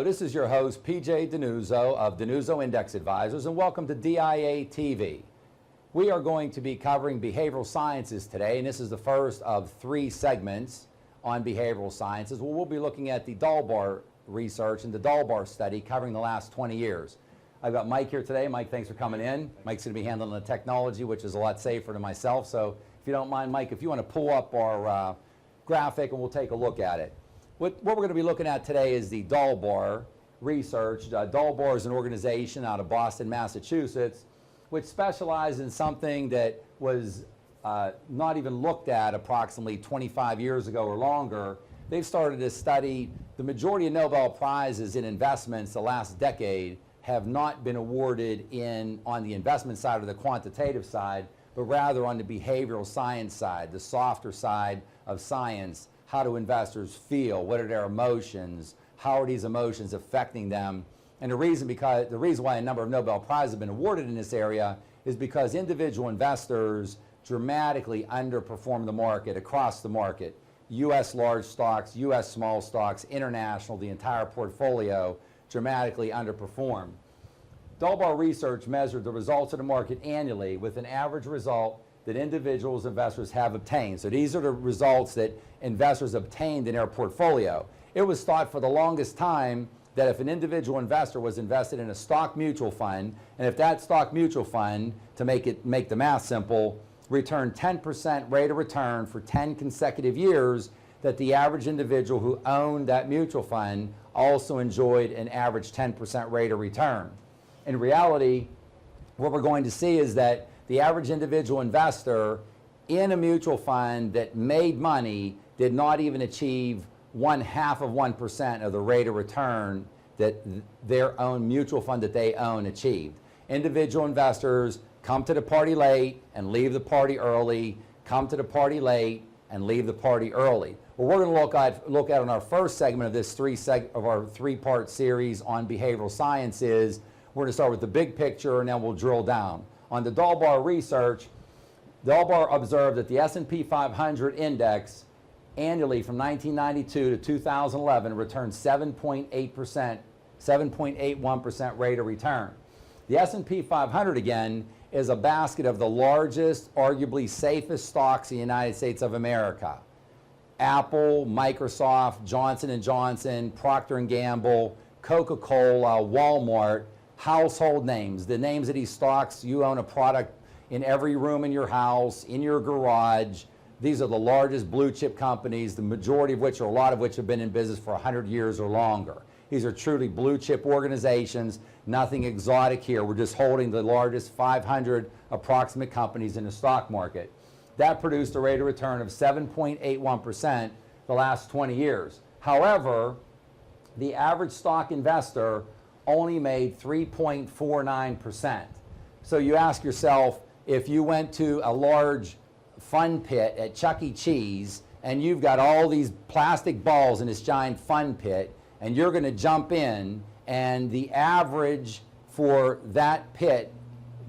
Hello, this is your host, PJ Denuzzo of Denuzzo Index Advisors, and welcome to DIA TV. We are going to be covering behavioral sciences today, and this is the first of 3 segments on behavioral sciences. We'll be looking at the DalBar research and the DalBar study covering the last 20 years. I've got Mike here today. Mike, thanks for coming in. Mike's going to be handling the technology, which is a lot safer than myself. So if you don't mind, Mike, if you want to pull up our graphic and we'll take a look at it. What we're going to be looking at today is the DalBar research. DalBar is an organization out of Boston, Massachusetts, which specializes in something that was not even looked at approximately 25 years ago or longer. They've started to study the majority of Nobel Prizes in investments the last decade have not been awarded on the investment side or the quantitative side, but rather on the behavioral science side, the softer side of science. How do investors feel? What are their emotions? How are these emotions affecting them? And the reason why a number of Nobel Prizes have been awarded in this area is because individual investors dramatically underperform the market, across the market. U.S. large stocks, U.S. small stocks, international, the entire portfolio dramatically underperform. DalBar research measured the results of the market annually with an average result that individuals investors have obtained. So these are the results that investors obtained in their portfolio. It was thought for the longest time that if an individual investor was invested in a stock mutual fund, and if that stock mutual fund, to make the math simple, returned 10% rate of return for 10 consecutive years, that the average individual who owned that mutual fund also enjoyed an average 10% rate of return. In reality, what we're going to see is that the average individual investor in a mutual fund that made money did not even achieve 0.5% of the rate of return that their own mutual fund that they own achieved. Individual investors come to the party late and leave the party early, come to the party late and leave the party early. What we're going to look at in our first segment of this our 3-part series on behavioral science is we're going to start with the big picture and then we'll drill down. On the DalBar research, DalBar observed that the S&P 500 index annually from 1992 to 2011 returned 7.81% rate of return. The S&P 500 again is a basket of the largest, arguably safest stocks in the United States of America. Apple, Microsoft, Johnson & Johnson, Procter & Gamble, Coca-Cola, Walmart, household names. The names of these stocks, you own a product in every room in your house, in your garage. These are the largest blue chip companies, the majority of which, or a lot of which, have been in business for 100 years or longer. These are truly blue chip organizations, nothing exotic here. We're just holding the largest 500 approximate companies in the stock market. That produced a rate of return of 7.81% the last 20 years. However, the average stock investor only made 3.49%. So you ask yourself, if you went to a large fun pit at Chuck E. Cheese and you've got all these plastic balls in this giant fun pit and you're going to jump in, and the average for that pit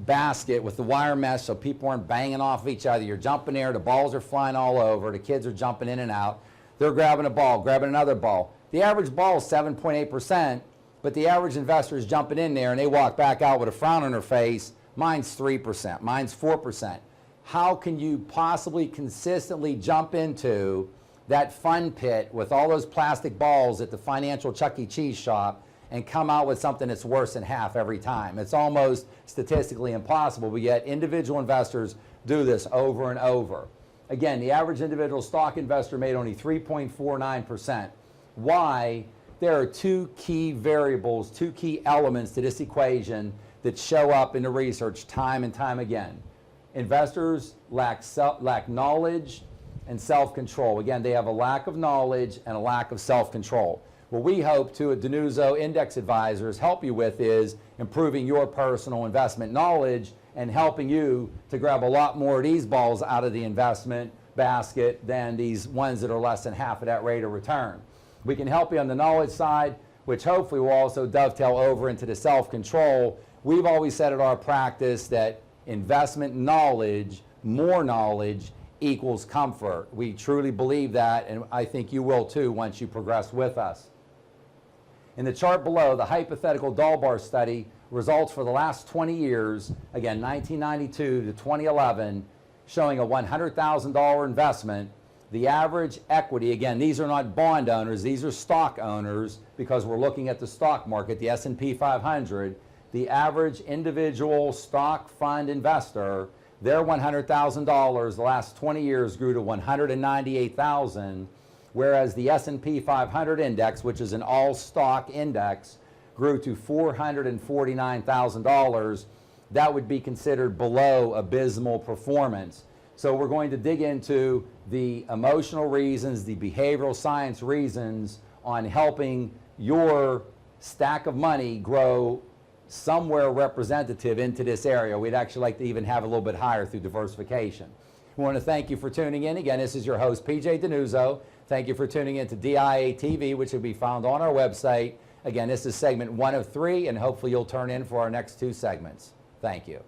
basket with the wire mesh so people aren't banging off of each other, you're jumping there, the balls are flying all over, the kids are jumping in and out, they're grabbing a ball, grabbing another ball. The average ball is 7.8%, but the average investor is jumping in there and they walk back out with a frown on their face. Mine's 3%, mine's 4%. How can you possibly consistently jump into that fun pit with all those plastic balls at the financial Chuck E. Cheese shop and come out with something that's worse than half every time? It's almost statistically impossible, but yet individual investors do this over and over. Again, the average individual stock investor made only 3.49%. Why? There are 2 key variables, 2 key elements to this equation that show up in the research time and time again. Investors lack knowledge and self-control. Again, they have a lack of knowledge and a lack of self-control. What we hope to at Denuzzo Index Advisors help you with is improving your personal investment knowledge and helping you to grab a lot more of these balls out of the investment basket than these ones that are less than half of that rate of return. We can help you on the knowledge side, which hopefully will also dovetail over into the self-control. We've always said at our practice that investment knowledge, more knowledge, equals comfort. We truly believe that, and I think you will too once you progress with us. In the chart below, the hypothetical DalBar study results for the last 20 years, again 1992 to 2011, showing a $100,000 investment. The average equity, again, these are not bond owners, these are stock owners because we're looking at the stock market, the S&P 500. The average individual stock fund investor, their $100,000 the last 20 years grew to $198,000, whereas the S&P 500 index, which is an all-stock index, grew to $449,000. That would be considered below abysmal performance. So we're going to dig into the emotional reasons, the behavioral science reasons on helping your stack of money grow somewhere representative into this area. We'd actually like to even have a little bit higher through diversification. We want to thank you for tuning in. Again, this is your host, PJ DeNuzzo. Thank you for tuning in to DIA TV, which will be found on our website. Again, this is segment 1 of 3, and hopefully you'll turn in for our next 2 segments. Thank you.